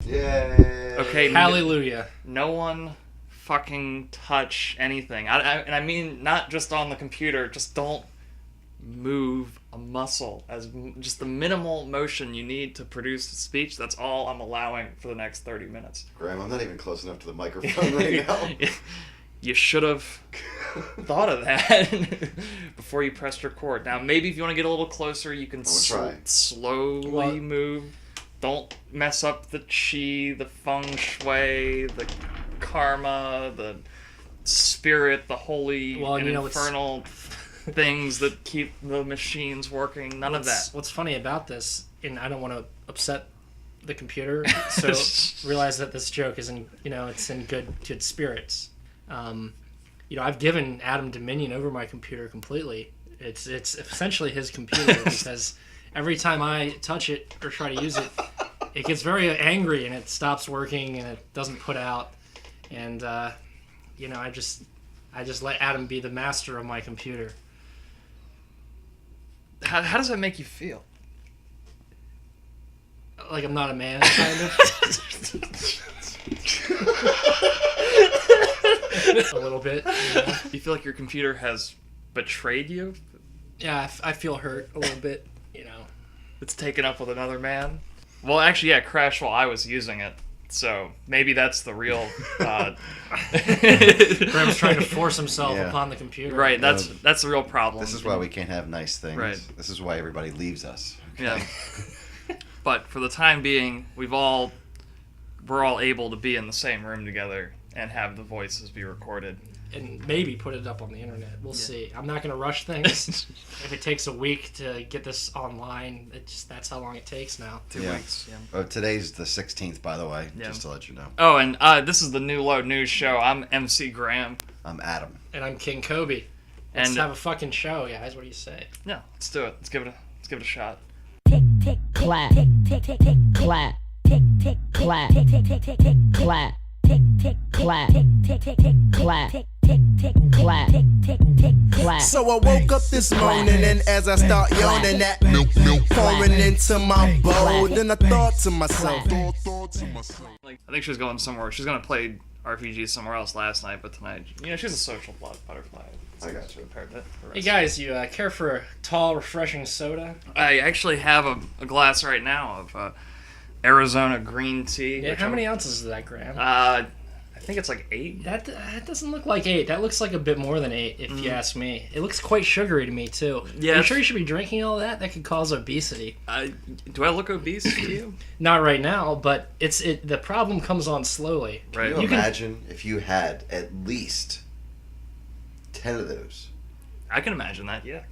Yay. Okay. Hallelujah. No one fucking touch anything. And I mean not just on the computer. Just don't move a muscle. Just the minimal motion you need to produce a speech. That's all I'm allowing for the next 30 minutes. Graham, I'm not even close enough to the microphone right now. You should have thought of that before you pressed record. Now, maybe if you want to get a little closer, you can slowly move. Don't mess up the chi, the feng shui, the karma, the spirit, the holy and infernal things that keep the machines working. None of that. What's funny about this, and I don't want to upset the computer, so realize that this joke is it's in good spirits. I've given Adam dominion over my computer completely. It's essentially his computer because every time I touch it or try to use it, it gets very angry and it stops working and it doesn't put out. And I just let Adam be the master of my computer. How does that make you feel? Like I'm not a man, kind of. A little bit. You feel like your computer has betrayed you? Yeah, I feel hurt a little bit, It's taken up with another man? Well, actually, yeah, it crashed while I was using it. So maybe that's the real... Graham's trying to force himself upon the computer. Right, that's the real problem. This is why we can't have nice things. Right. This is why everybody leaves us. Okay? Yeah. But for the time being, we're all able to be in the same room together and have the voices be recorded. And maybe put it up on the internet. We'll see. I'm not going to rush things. If it takes a week to get this online, that's how long it takes now. 2 weeks. Yeah. Oh, today's the 16th, by the way, just to let you know. Oh, and this is the New Low News Show. I'm MC Graham. I'm Adam. And I'm King Kobe. Let's have a fucking show, guys. What do you say? Yeah, let's do it. Let's give it a shot. Tick tick clap. Tick tick tick tick clap. Tick tick clap. Tick tick tick tick tick clap. Tick tick clap. Tick tick tick tick clap. Tick tick tick clap. Tick tick tick clap. So I woke up this morning and as I start yawning, that milk pouring into my bowl, then I thought to myself. I think she was going somewhere. She's gonna play RPG somewhere else last night, but tonight, she's a social butterfly. I got you. Hey guys, you care for a tall, refreshing soda? I actually have a glass right now of Arizona green tea. Yeah, how many ounces is that, Graham? I think it's like 8. That doesn't look like 8. That looks like a bit more than 8, if you ask me. It looks quite sugary to me, too. Yeah, Are you sure you should be drinking all that? That could cause obesity. Do I look obese to you? Not right now, but the problem comes on slowly. Right. Can you imagine if you had at least 10 of those? I can imagine that, yeah.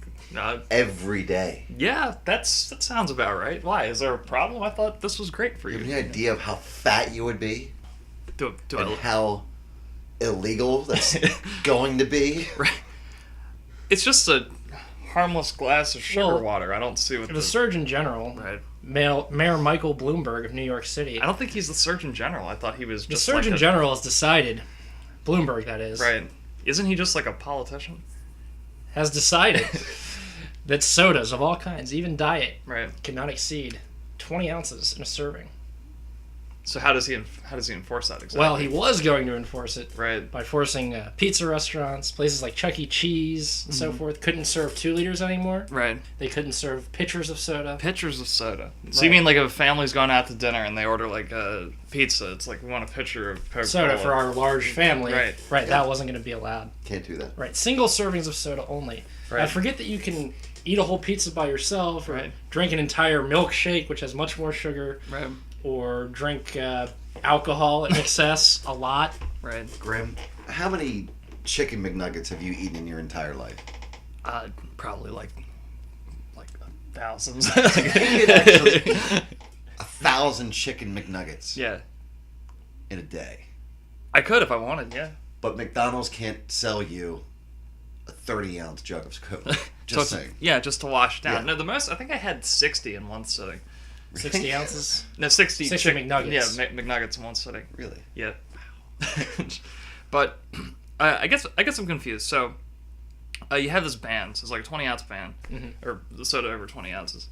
Every day. Yeah, that sounds about right. Why? Is there a problem? I thought this was great for you. Do you have any idea of how fat you would be? And how illegal that's going to be? Right. It's just a harmless glass of sugar water. I don't see what the Surgeon General, right. Mayor Michael Bloomberg of New York City. I don't think he's the Surgeon General. I thought he was just the Surgeon General has decided, Bloomberg that is. Right. Isn't he just like a politician? Has decided that sodas of all kinds, even diet, right, cannot exceed 20 ounces in a serving. So how does he enforce that exactly? Well, he was going to enforce it by forcing pizza restaurants, places like Chuck E. Cheese, and so forth, couldn't serve 2 liters anymore. Right. They couldn't serve pitchers of soda. Pitchers of soda. So you mean like if a family's gone out to dinner and they order like a pizza, it's like we want a pitcher of Coca-Cola. Soda for our large family. Right. Right, that wasn't going to be allowed. Can't do that. Right, single servings of soda only. Right. I forget that you can eat a whole pizza by yourself or drink an entire milkshake, which has much more sugar. Right. Or drink alcohol in excess a lot. Right. Graham, how many chicken McNuggets have you eaten in your entire life? Probably like thousands. You could actually eat 1,000 chicken McNuggets. Yeah. In a day. I could if I wanted, yeah. But McDonald's can't sell you a 30-ounce jug of Coke. Just saying. Yeah, just to wash down. Yeah. No, the most, I think I had 60 in one sitting. 60 ounces? No, 60 McNuggets. Yeah, McNuggets in one sitting. Really? Yeah. But I guess I'm confused. So you have this ban. So it's like a 20-ounce ban, or the soda over 20 ounces.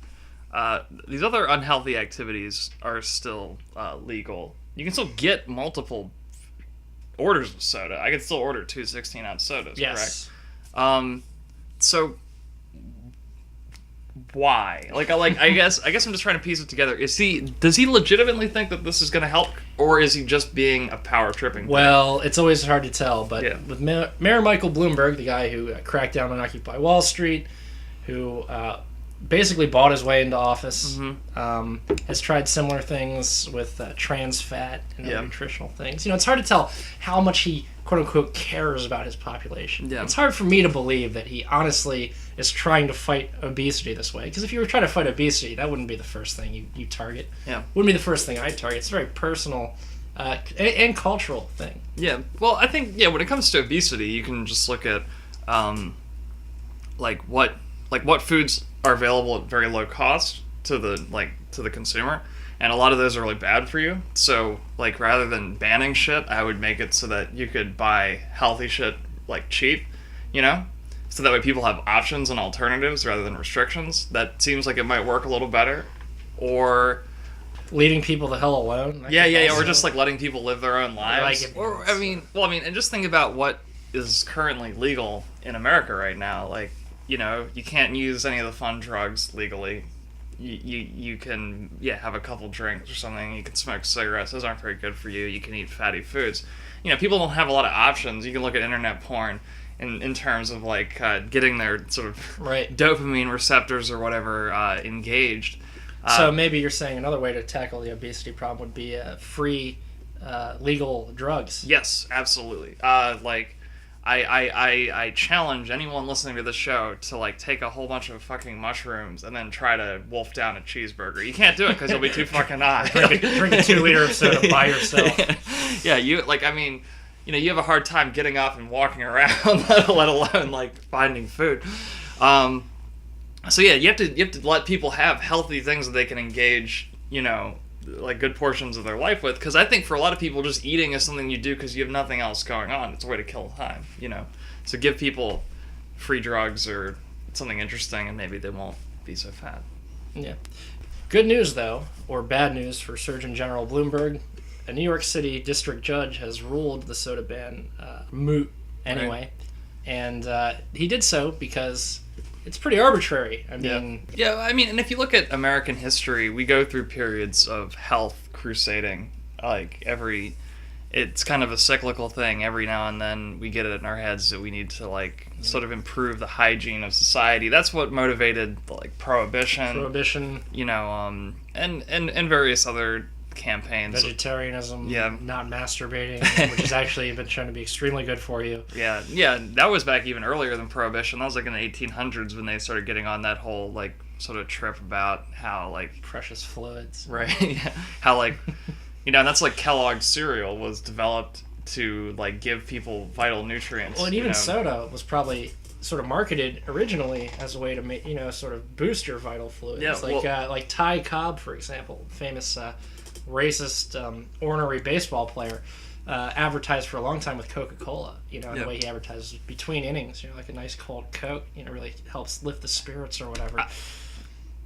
these other unhealthy activities are still legal. You can still get multiple orders of soda. I can still order 2 16-ounce sodas, Yes. correct? So why? I guess I'm just trying to piece it together. Does he legitimately think that this is going to help, or is he just being a power tripping? Well, it's always hard to tell, but Yeah. with Mayor Michael Bloomberg, the guy who cracked down on Occupy Wall Street, who basically bought his way into office, has tried similar things with trans fat and other nutritional things. It's hard to tell how much he, quote unquote, cares about his population. Yeah. It's hard for me to believe that he honestly is trying to fight obesity this way. Because if you were trying to fight obesity, that wouldn't be the first thing you target. Yeah. Wouldn't be the first thing I'd target. It's a very personal and cultural thing. Yeah. Well, I think when it comes to obesity, you can just look at what foods are available at very low cost to the consumer, and a lot of those are really bad for you. So rather than banning shit, I would make it so that you could buy healthy shit cheap, so that way people have options and alternatives rather than restrictions. That seems like it might work a little better. Or leaving people the hell alone. Or just letting people live their own lives. And just think about what is currently legal in America right now. You can't use any of the fun drugs legally. You can have a couple drinks or something. You can smoke cigarettes. Those aren't very good for you. You can eat fatty foods. People don't have a lot of options. You can look at internet porn in terms of getting their sort of dopamine receptors or whatever engaged. So maybe you're saying another way to tackle the obesity problem would be free legal drugs. Yes, absolutely. I challenge anyone listening to this show to take a whole bunch of fucking mushrooms and then try to wolf down a cheeseburger. You can't do it because you'll be too fucking high. drink a 2 liter of soda by yourself. Yeah, you have a hard time getting up and walking around, let alone finding food. So yeah, you have to let people have healthy things that they can engage, good portions of their life with. Because I think for a lot of people, just eating is something you do because you have nothing else going on. It's a way to kill time, So give people free drugs or something interesting, and maybe they won't be so fat. Yeah. Good news, though, or bad news for Surgeon General Bloomberg. A New York City district judge has ruled the soda ban moot anyway. Right. And he did so because it's pretty arbitrary. And if you look at American history, we go through periods of health crusading. It's kind of a cyclical thing. Every now and then we get it in our heads that we need to sort of improve the hygiene of society. That's what motivated prohibition, and various other campaigns. Vegetarianism, not masturbating, which has actually been shown to be extremely good for you. Yeah, that was back even earlier than Prohibition. That was in the 1800s when they started getting on that whole sort of trip about how precious fluids. Right. Yeah. How and that's Kellogg's cereal was developed to give people vital nutrients. Well, and even soda was probably sort of marketed originally as a way to make sort of boost your vital fluids. Yeah, like Ty Cobb, for example, famous racist, ornery baseball player, advertised for a long time with Coca-Cola. The way he advertises between innings, a nice cold Coke, really helps lift the spirits or whatever.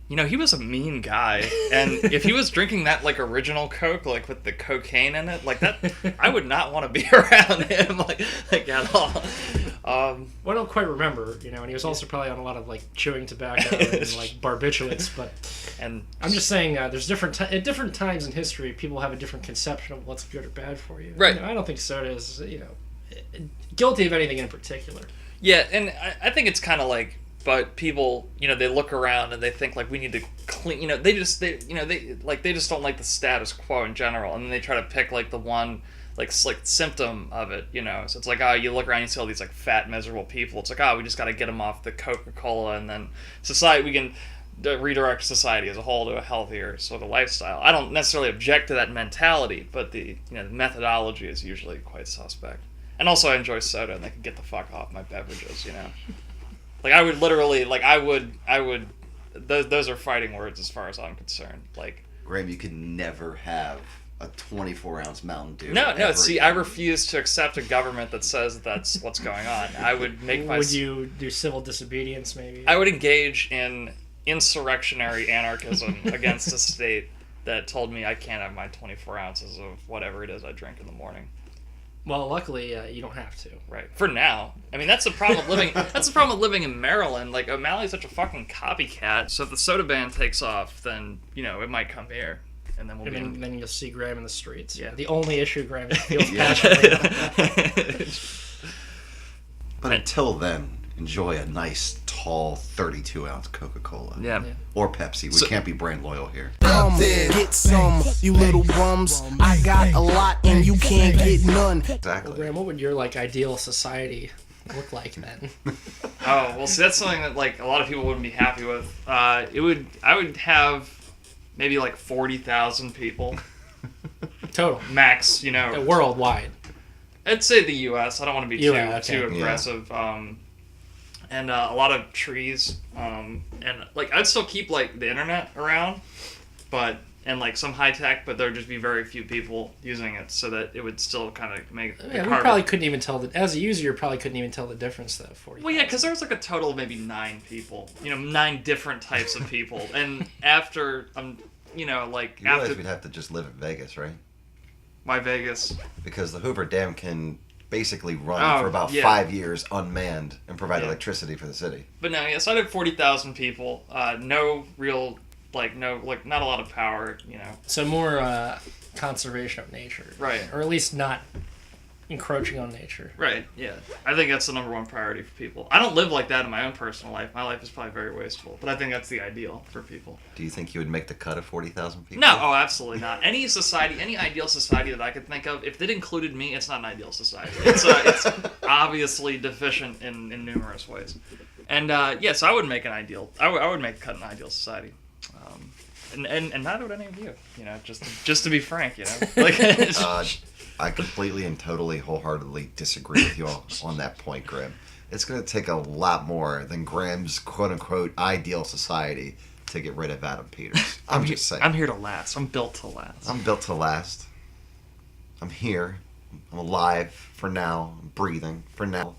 He was a mean guy, and if he was drinking that original Coke, with the cocaine in it, that, I would not want to be around him, at all. Well, I don't quite remember, and he was also probably on a lot of chewing tobacco and barbiturates. But I'm just saying, there's at different times in history, people have a different conception of what's good or bad for you. Right. I don't think soda is guilty of anything in particular. Yeah, and I think it's kind of but people, they look around and they think we need to clean. They just don't like the status quo in general, and then they try to pick the one symptom of it. So it's you look around, you see all these fat, miserable people. It's we just got to get them off the Coca-Cola, and then we can redirect society as a whole to a healthier sort of lifestyle. I don't necessarily object to that mentality, but the methodology is usually quite suspect. And also, I enjoy soda, and they can get the fuck off my beverages. I would literally, those are fighting words as far as I'm concerned. Graham, you could never have a 24-ounce Mountain Dew. No, see, I refuse to accept a government that says that's what's going on. I would make Would you do civil disobedience, maybe? I would engage in, insurrectionary anarchism against a state that told me I can't have my 24 ounces of whatever it is I drink in the morning. Well, luckily, you don't have to. Right. For now. I mean, that's the problem with living. That's the problem with living in Maryland. Like, O'Malley's such a fucking copycat. So if the soda ban takes off, then it might come here, and then then you'll see Graham in the streets. Yeah. The only issue Graham feels passionately about. But until then, enjoy a nice, tall, 32-ounce Coca-Cola. Yeah. Or Pepsi. We can't be brand loyal here. Get some, you little bums. I got a lot and you can't get none. Exactly. Graham, what would your ideal society look like then? Oh, well, see, that's something that a lot of people wouldn't be happy with. I would have maybe 40,000 people Total. max. Worldwide. I'd say the U.S. I don't want to be too aggressive. Yeah. And a lot of trees. And I'd still keep the internet around, and some high tech, but there'd just be very few people using it, so that it would still kind of make it we harder. probably couldn't even tell as a user, you probably couldn't even tell the difference though. 40. Well, yeah, because there was a total of maybe 9 people. 9 different types of people, and after You realize after we'd have to just live in Vegas, right? why Vegas? Because the Hoover Dam can basically run for about 5 years unmanned and provide electricity for the city. But no, yes, I had 40,000 people. No real, not a lot of power. So more conservation of nature, Right. Or at least not encroaching on nature. Right, yeah. I think that's the number one priority for people. I don't live like that in my own personal life. My life is probably very wasteful, but I think that's the ideal for people. Do you think you would make the cut of 40,000 people? No, absolutely not. Any ideal society that I could think of, if it included me, it's not an ideal society. It's obviously deficient in numerous ways. And so I would make an ideal. I would make a cut in an ideal society. And neither would any of you. Just to be frank, I completely and totally, wholeheartedly disagree with you all on that point, Graham. It's going to take a lot more than Graham's quote-unquote ideal society to get rid of Adam Peters. I'm just saying. I'm here to last. I'm built to last. I'm built to last. I'm here. I'm alive for now. I'm breathing for now.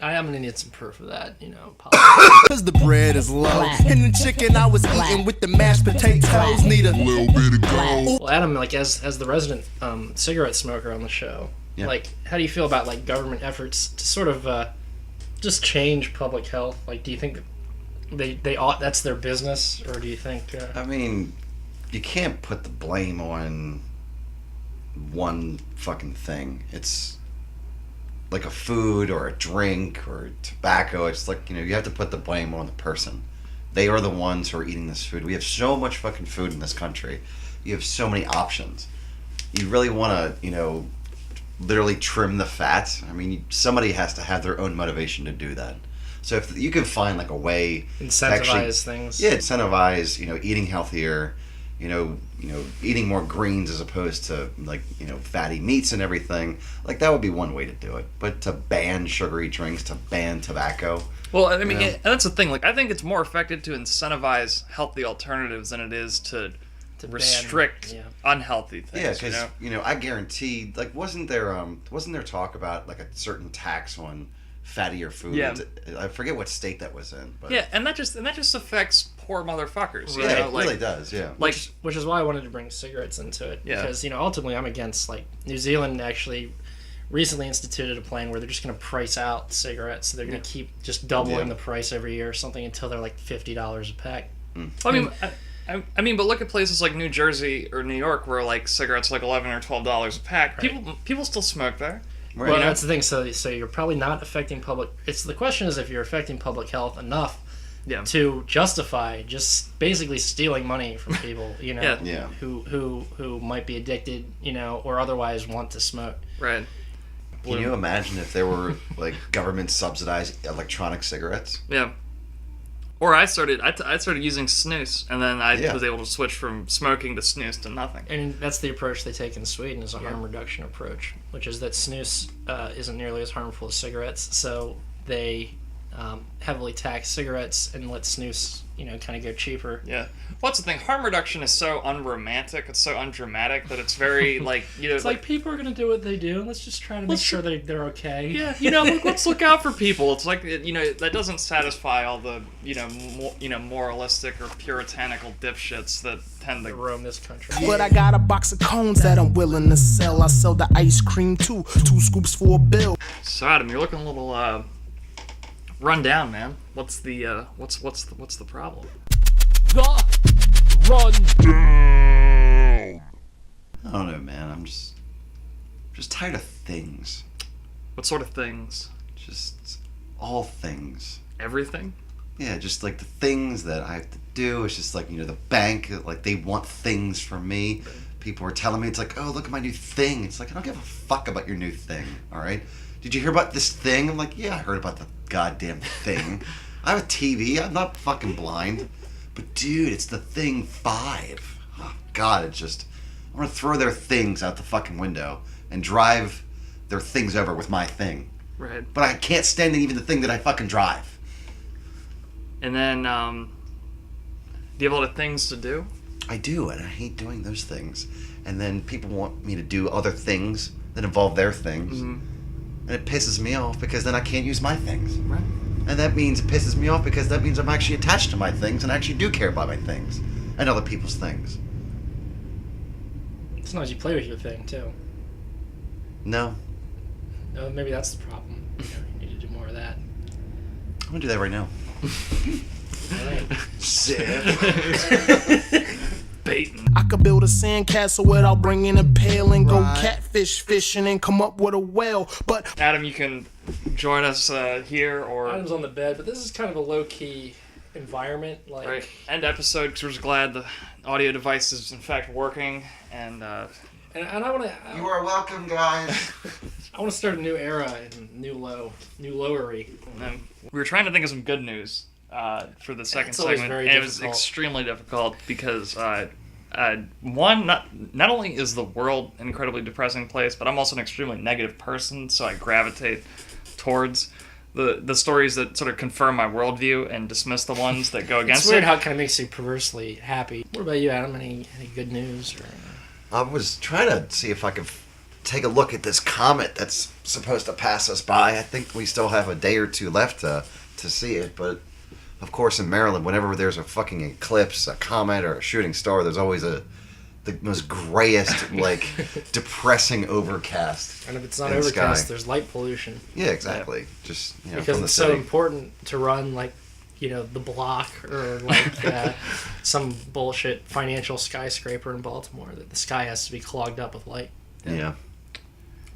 I'm gonna need some proof of that, Cause the bread is low. And the chicken I was eating with the mashed potatoes need a little bit of gold. Well, Adam, as the resident cigarette smoker on the show, how do you feel about government efforts to sort of just change public health? Do you think they ought, that's their business, or do you think? I mean, you can't put the blame on one fucking thing. It's like a food or a drink or tobacco. It's you have to put the blame on the person. They are the ones who are eating this food. We have so much fucking food in this country. You have so many options. You really want to, literally trim the fat. I mean, somebody has to have their own motivation to do that. So if you can find a way incentivize things. Yeah, incentivize, eating healthier, eating more greens as opposed to fatty meats and everything. That would be one way to do it. But to ban sugary drinks, to ban tobacco. Well, I mean, and that's the thing. I think it's more effective to incentivize healthy alternatives than it is to restrict unhealthy things. Yeah, because I guarantee. Wasn't there talk about a certain tax on fattier food? Yeah. I forget what state that was in. But yeah, and that just affects poor motherfuckers. Yeah, it really does. Yeah. Which is why I wanted to bring cigarettes into it. Yeah. Because ultimately I'm against New Zealand actually recently instituted a plan where they're just going to price out cigarettes. So they're going to keep just doubling the price every year or something until they're $50 a pack. Well, I mean, but look at places like New Jersey or New York where cigarettes are $11 or $12 a pack. Right. People still smoke there. Right. Well, that's the thing. So you're probably not affecting public. The question is if you're affecting public health enough to justify just basically stealing money from people, who might be addicted, or otherwise want to smoke. Right. Can you imagine if there were government subsidized electronic cigarettes? Yeah. Or I started using snus, and then I was able to switch from smoking to snus to nothing. And that's the approach they take in Sweden, is a harm reduction approach, which is that snus isn't nearly as harmful as cigarettes, so they heavily tax cigarettes and let snus, kind of go cheaper. Yeah. What's the thing? Harm reduction is so unromantic. It's so undramatic that it's very like It's like people are gonna do what they do. Let's just try to make sure they're okay. Yeah. Let's look out for people. It's like that doesn't satisfy all the moralistic or puritanical dipshits that tend to roam this country. But I got a box of cones that I'm willing to sell. I sell the ice cream too. 2 scoops for a bill. So Adam, you're looking a little run down, man. What's the problem? Run down. I don't know, man. I'm just tired of things. What sort of things? Just all things. Everything? Yeah, just like the things that I have to do. It's just like, the bank, like they want things from me. People are telling me, it's like, oh, look at my new thing. It's like, I don't give a fuck about your new thing, all right? Did you hear about this thing? I'm like, yeah, I heard about the goddamn thing. I have a TV. I'm not fucking blind. But dude, it's the Thing 5. Oh, God, I'm going to throw their things out the fucking window and drive their things over with my thing. Right. But I can't stand even the thing that I fucking drive. And then, do you have a lot of things to do? I do, and I hate doing those things. And then people want me to do other things that involve their things. Mm-hmm. And it pisses me off because then I can't use my things. Right. And that means it pisses me off because that means I'm actually attached to my things and I actually do care about my things and other people's things. Sometimes you play with your thing too. No. Maybe that's the problem. You need to do more of that. I'm going to do that right now. All right. Baiting. I could build a sandcastle without bringing a pail and go catfish fishing and come up with a whale. But Adam, you can join us here or... Adam's on the bed, but this is kind of a low-key environment. Right. End episode because we're just glad the audio device is in fact working. And I want to... You are welcome, guys. I want to start a new era in new lowery. We were trying to think of some good news for the second It's always segment, very and it was difficult. extremely difficult because one, not only is the world an incredibly depressing place, but I'm also an extremely negative person, so I gravitate towards the stories that sort of confirm my worldview and dismiss the ones that go against It's weird it. how it kind of makes you perversely happy. What about you, Adam? Any good news? Or... I was trying to see if I could take a look at this comet that's supposed to pass us by. I think we still have a day or two left to see it, but of course in Maryland, whenever there's a fucking eclipse, a comet, or a shooting star, there's always the most grayest, like, depressing overcast. And if it's not in the overcast, sky. there's light pollution. Yeah, exactly. Just, Because from the it's city. so important to run, like, the block or, like, some bullshit financial skyscraper in Baltimore that the sky has to be clogged up with light. Yeah.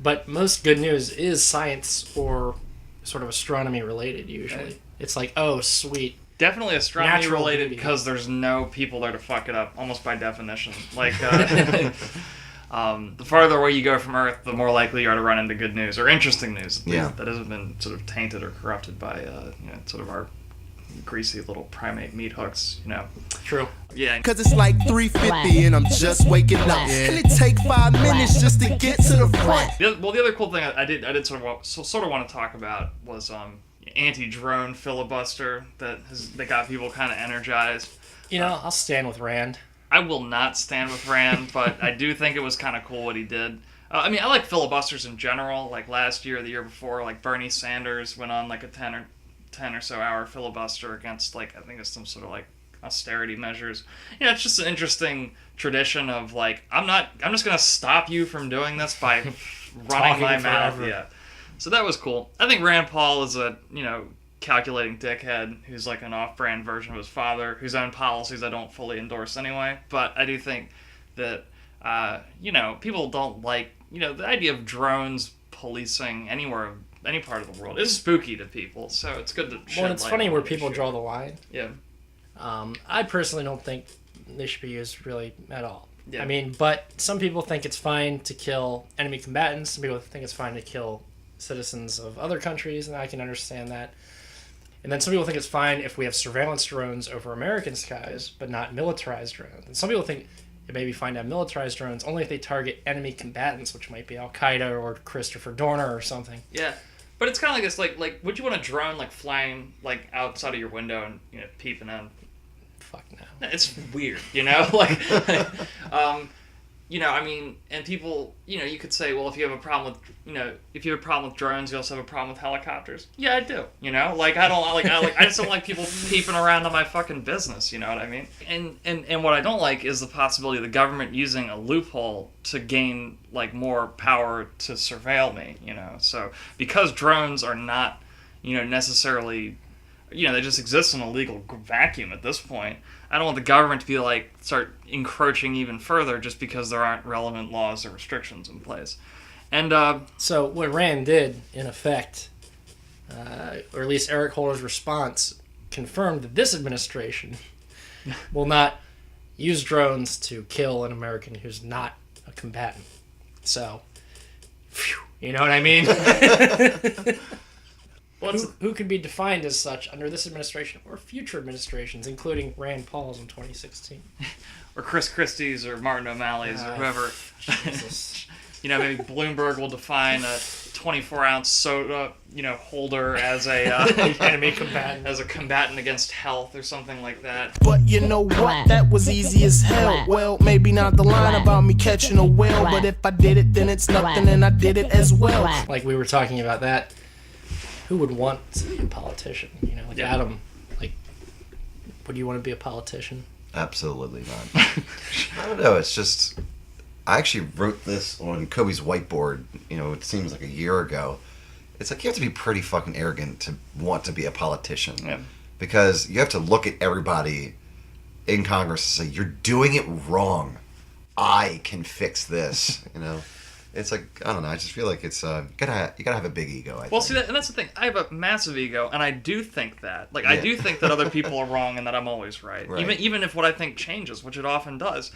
But most good news is science or sort of astronomy related, usually. Right. It's like, oh, sweet. Definitely astronomy Natural related beauty. because there's no people there to fuck it up, almost by definition. Like, the farther away you go from Earth, the more likely you are to run into good news or interesting news. At least, Yeah. that hasn't been sort of tainted or corrupted by sort of our greasy little primate meat hooks. True. Yeah. Cause it's like 3:50 and I'm just waking up. And it take 5 minutes just to get to the front. The other cool thing I did sort of want to talk about was anti-drone filibuster that got people kind of energized. I'll stand with Rand. I will not stand with Rand, but I do think it was kind of cool what he did. I like filibusters in general. Like last year or the year before, like Bernie Sanders went on like a 10 or so hour filibuster against like I think it's some sort of like austerity measures. It's just an interesting tradition of like I'm just gonna stop you from doing this by running my mouth. forever. Yeah. So that was cool. I think Rand Paul is a calculating dickhead who's like an off-brand version of his father, whose own policies I don't fully endorse anyway. But I do think that people don't like the idea of drones policing anywhere. Any part of the world is spooky to people, so it's good to shed Well, it's light funny on where that people issue. draw the line. Yeah. I personally don't think they should be used really at all. Yeah. I mean, but some people think it's fine to kill enemy combatants. Some people think it's fine to kill citizens of other countries, and I can understand that. And then some people think it's fine if we have surveillance drones over American skies, but not militarized drones. And some people think it may be fine to have militarized drones only if they target enemy combatants, which might be Al-Qaeda or Christopher Dorner or something. Yeah. But it's kind of like this, like, would you want a drone, like, flying, like, outside of your window and, peeping in? Fuck no. It's weird, like, I mean, and people, you could say, well, if you have a problem with drones, you also have a problem with helicopters. Yeah, I do. Like, I just don't like people peeping around on my fucking business. You know what I mean? And what I don't like is the possibility of the government using a loophole to gain like more power to surveil me. So because drones are not, necessarily, they just exist in a legal vacuum at this point. I don't want the government to be like start encroaching even further just because there aren't relevant laws or restrictions in place. And so what Rand did, in effect, or at least Eric Holder's response, confirmed that this administration will not use drones to kill an American who's not a combatant. So, phew, you know what I mean? Who can be defined as such under this administration or future administrations, including Rand Paul's in 2016. Or Chris Christie's or Martin O'Malley's or whoever. Jesus. Maybe Bloomberg will define a 24-ounce soda, holder as a enemy combatant. As a combatant against health or something like that. But you know what? That was easy as hell. Well, maybe not the line about me catching a whale, but if I did it, then it's nothing, and I did it as well. Like we were talking about that. Who would want to be a politician? Adam, like, would you want to be a politician? Absolutely not. I don't know. It's just, I actually wrote this on Kobe's whiteboard, it seems like a year ago. It's like you have to be pretty fucking arrogant to want to be a politician. Yeah. Because you have to look at everybody in Congress and say, you're doing it wrong. I can fix this, It's like, I don't know, I just feel like it's, you gotta have a big ego, I think. See, and that's the thing. I have a massive ego, and I do think that. Like, I do think that other people are wrong and that I'm always right. Even if what I think changes, which it often does.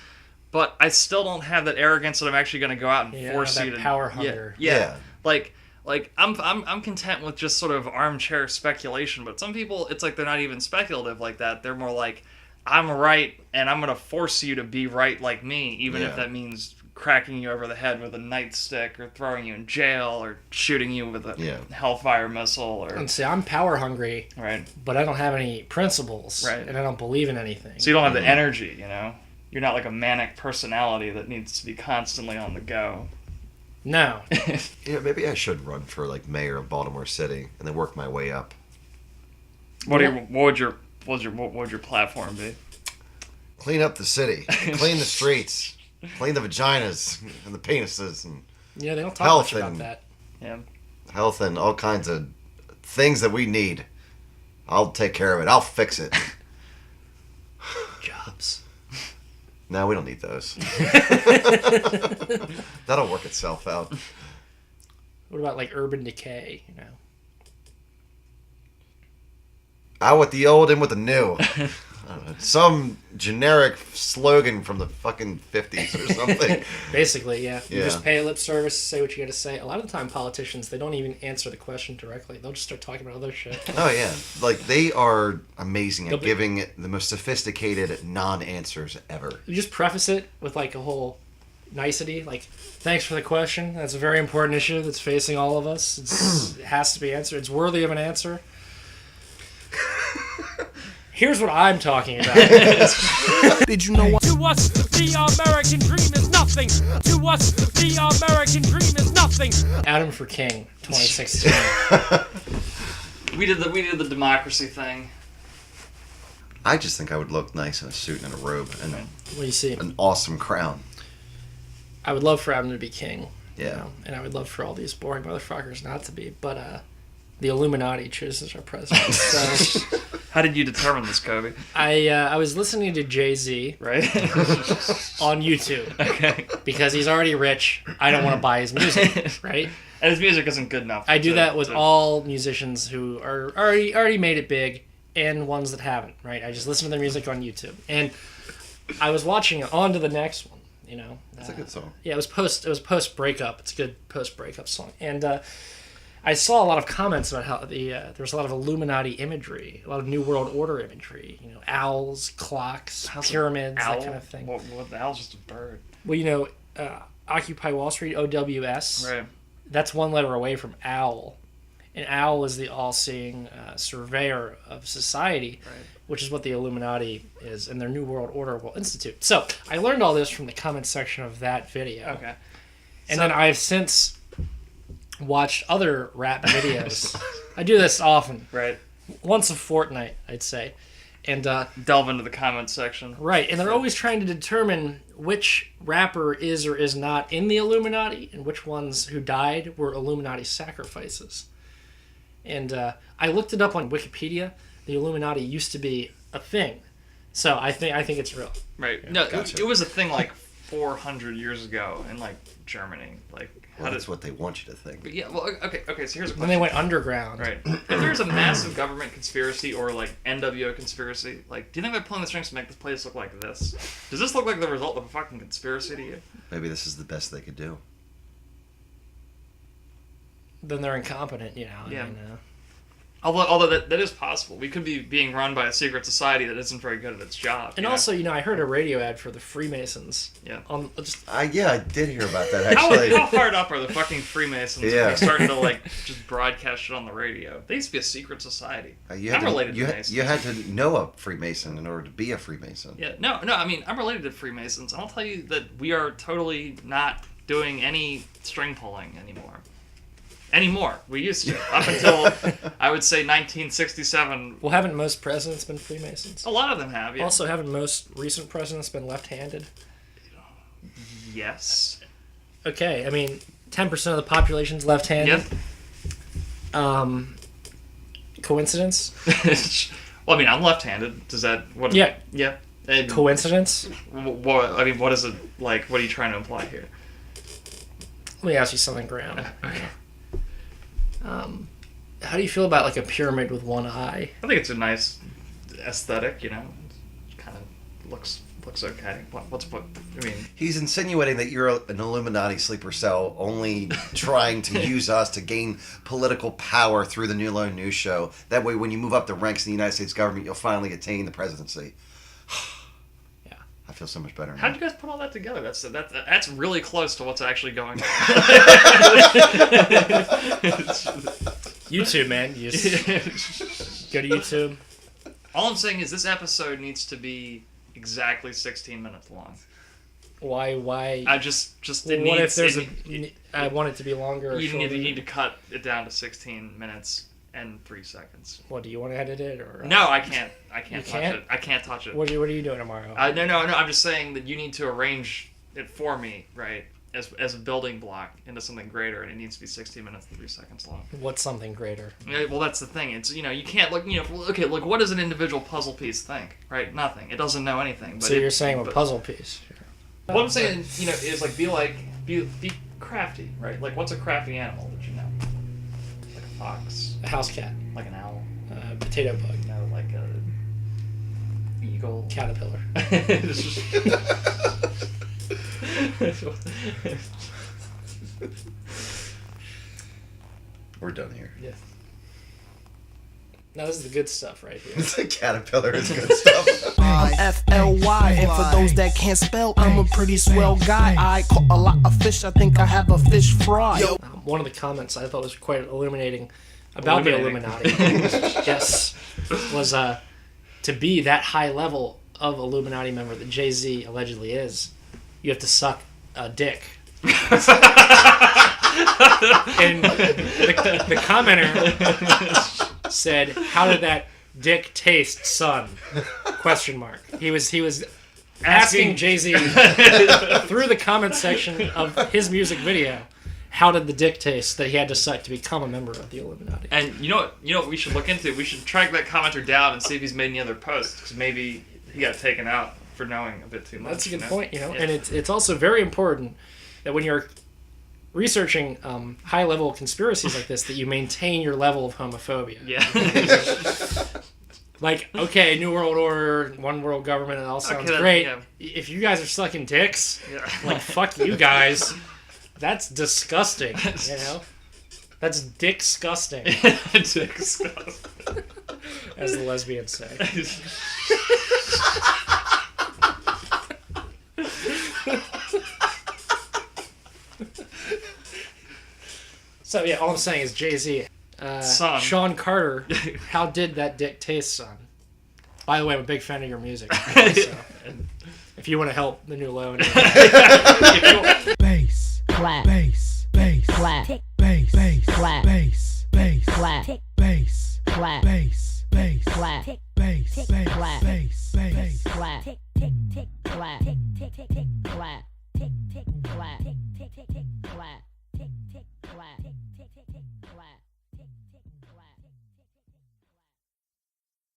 But I still don't have that arrogance that I'm actually going to go out and force you to... power hunger. Yeah. Like I'm content with just sort of armchair speculation, but some people, it's like they're not even speculative like that. They're more like, I'm right, and I'm going to force you to be right like me, even if that means cracking you over the head with a nightstick or throwing you in jail or shooting you with a Hellfire missile. And see, I'm power hungry, right? But I don't have any principles, right? And I don't believe in anything. So you don't have the energy, You're not like a manic personality that needs to be constantly on the go. No. Maybe I should run for like mayor of Baltimore City and then work my way up. What would your platform be? Clean up the city, clean the streets. Clean the vaginas and the penises and they don't talk much about that. Yeah, health and all kinds of things that we need. I'll take care of it. I'll fix it. Jobs. No, we don't need those. That'll work itself out. What about like urban decay? Out with the old, in with the new. I don't know, some generic slogan from the fucking 50s or something. Basically, yeah. You just pay lip service, say what you got to say. A lot of the time, politicians, they don't even answer the question directly. They'll just start talking about other shit. Oh, yeah. Like, they are amazing at giving the most sophisticated non-answers ever. You just preface it with, like, a whole nicety. Like, thanks for the question. That's a very important issue that's facing all of us. It has to be answered. It's worthy of an answer. Here's what I'm talking about. Did you know what? To us, the American dream is nothing. To us, the American dream is nothing. Adam for King, 2016. We did the democracy thing. I just think I would look nice in a suit and a robe and What do you see? an awesome crown. I would love for Adam to be king. Yeah. And I would love for all these boring motherfuckers not to be. But the Illuminati chooses our president. So... How did you determine this, Kobe? I was listening to Jay-Z right on YouTube. Okay. Because he's already rich. I don't want to buy his music, right? And his music isn't good enough. I do that with all musicians who are already made it big and ones that haven't, right? I just listen to their music on YouTube. And I was watching it. On to the next one, That's a good song. Yeah, it was post breakup. It's a good post breakup song. And I saw a lot of comments about how there was a lot of Illuminati imagery, a lot of New World Order imagery. Owls, clocks, pyramids, that kind of thing. What the owl's just a bird. Well, Occupy Wall Street, OWS. Right. That's one letter away from owl. An owl is the all-seeing surveyor of society, which is what the Illuminati is, and their New World Order will institute. So I learned all this from the comment section of that video. Okay. And then I've since watched other rap videos. I do this often. Right. Once a fortnight, I'd say. And delve into the comment section. Right, and they're always trying to determine which rapper is or is not in the Illuminati and which ones who died were Illuminati sacrifices. And I looked it up on Wikipedia. The Illuminati used to be a thing. So I think it's real. Right. Yeah, No, gotcha. it was a thing like 400 years ago in like Germany. Like, Well, that's what they want you to think. But yeah, well, okay, so here's a question. Then they went underground. Right. If there's a massive government conspiracy or like NWO conspiracy, like, do you think they're pulling the strings to make this place look like this? Does this look like the result of a fucking conspiracy to you? Maybe this is the best they could do. Then they're incompetent, you know. Yeah. I mean, Although that is possible. We could be being run by a secret society that isn't very good at its job. and you know? also, you know, I heard a radio ad for the Freemasons. Yeah. Yeah, I did hear about that, How actually. hard up are the fucking Freemasons when Yeah. they're starting to like just broadcast shit on the radio? They used to be a secret society. I'm related to Masons. You had to know a Freemason in order to be a Freemason. Yeah, no, I mean, I'm related to Freemasons, and I'll tell you that we are totally not doing any string pulling anymore. We used to. Up until, I would say, 1967. Well, haven't most presidents been Freemasons? A lot of them have, yeah. Also, haven't most recent presidents been left-handed? Yes. Okay, I mean, 10% of the population's left-handed. Yep. Coincidence? Well, I mean, I'm left-handed. Does that... What? Yeah. Yeah. And Coincidence? what, I mean, what is it, like, what are you trying to imply here? Let me ask you something, Graham. How do you feel about like a pyramid with one eye? I think it's a nice aesthetic, you know. It kind of looks okay. I mean... He's insinuating that you're an Illuminati sleeper cell only trying to use us to gain political power through the New Line News Show. That way, when you move up the ranks in the United States government, you'll finally attain the presidency. Yeah. I feel so much better now. How'd you guys put all that together? That's really close to what's actually going on. YouTube, man. You just go to YouTube. All I'm saying is this episode needs to be exactly 16 minutes long. Why? I just it what needs, if there's I want it to be longer or you shorter? need to cut it down to 16 minutes and 3 seconds. What, do you want to edit it or? No, I can't. You touch can't? it. I can't touch it. What are you doing tomorrow? No. I'm just saying that you need to arrange it for me, right? As a building block into something greater, and it needs to be 16 minutes and 3 seconds long. What's something greater? Yeah, well, that's the thing. It's, you know, you can't look. You know, okay, look. What does an individual puzzle piece think? Right? Nothing. It doesn't know anything. But So you're saying a puzzle piece? What I'm saying, you know, is like be crafty, right? Like, what's a crafty animal that you know? Like a fox, A house cat, like an owl, potato bug, you know, like a eagle, caterpillar. We're done here. Yeah. Now this is the good stuff right here. The caterpillar is good stuff. I'm FLY, and for those that can't spell, I'm a pretty swell guy. I caught a lot of fish, I think I have a fish fry. One of the comments I thought was quite illuminating about the Illuminati, yes, was to be that high level of Illuminati member that Jay-Z allegedly is, you have to suck a dick. And the commenter said, "How did that dick taste, son?" Question mark. He was asking Jay-Z through the comment section of his music video, how did the dick taste that he had to suck to become a member of the Illuminati? And you know what we should look into? We should track that commenter down and see if he's made any other posts, because maybe he got taken out for knowing a bit too much. That's a good point, you know. Yeah. And it's also very important that when you're researching high-level conspiracies like this, that you maintain your level of homophobia. Yeah. Like, okay, New World Order, one world government, it all sounds great. Yeah. If you guys are sucking dicks, Yeah. like, fuck you guys. That's disgusting, you know? That's dick-sgusting, Disgusting. as the lesbians say. So, yeah, all I'm saying is Jay-Z Son. Sean Carter, how did that dick taste, son? By the way, I'm a big fan of your music. So, and if you want to help the new loan, Bass, clap, bass, bass, clap, bass, bass, clap, bass, bass, clap, bass, clap, bass, bass, clap, bass, bass, clap, bass, bass, clap, tick, tick, tick, clap, tick, tick, tick, clap, tick, tick, clap, tick, tick, tick, clap, tick, tick, clap, tick, tick, tick.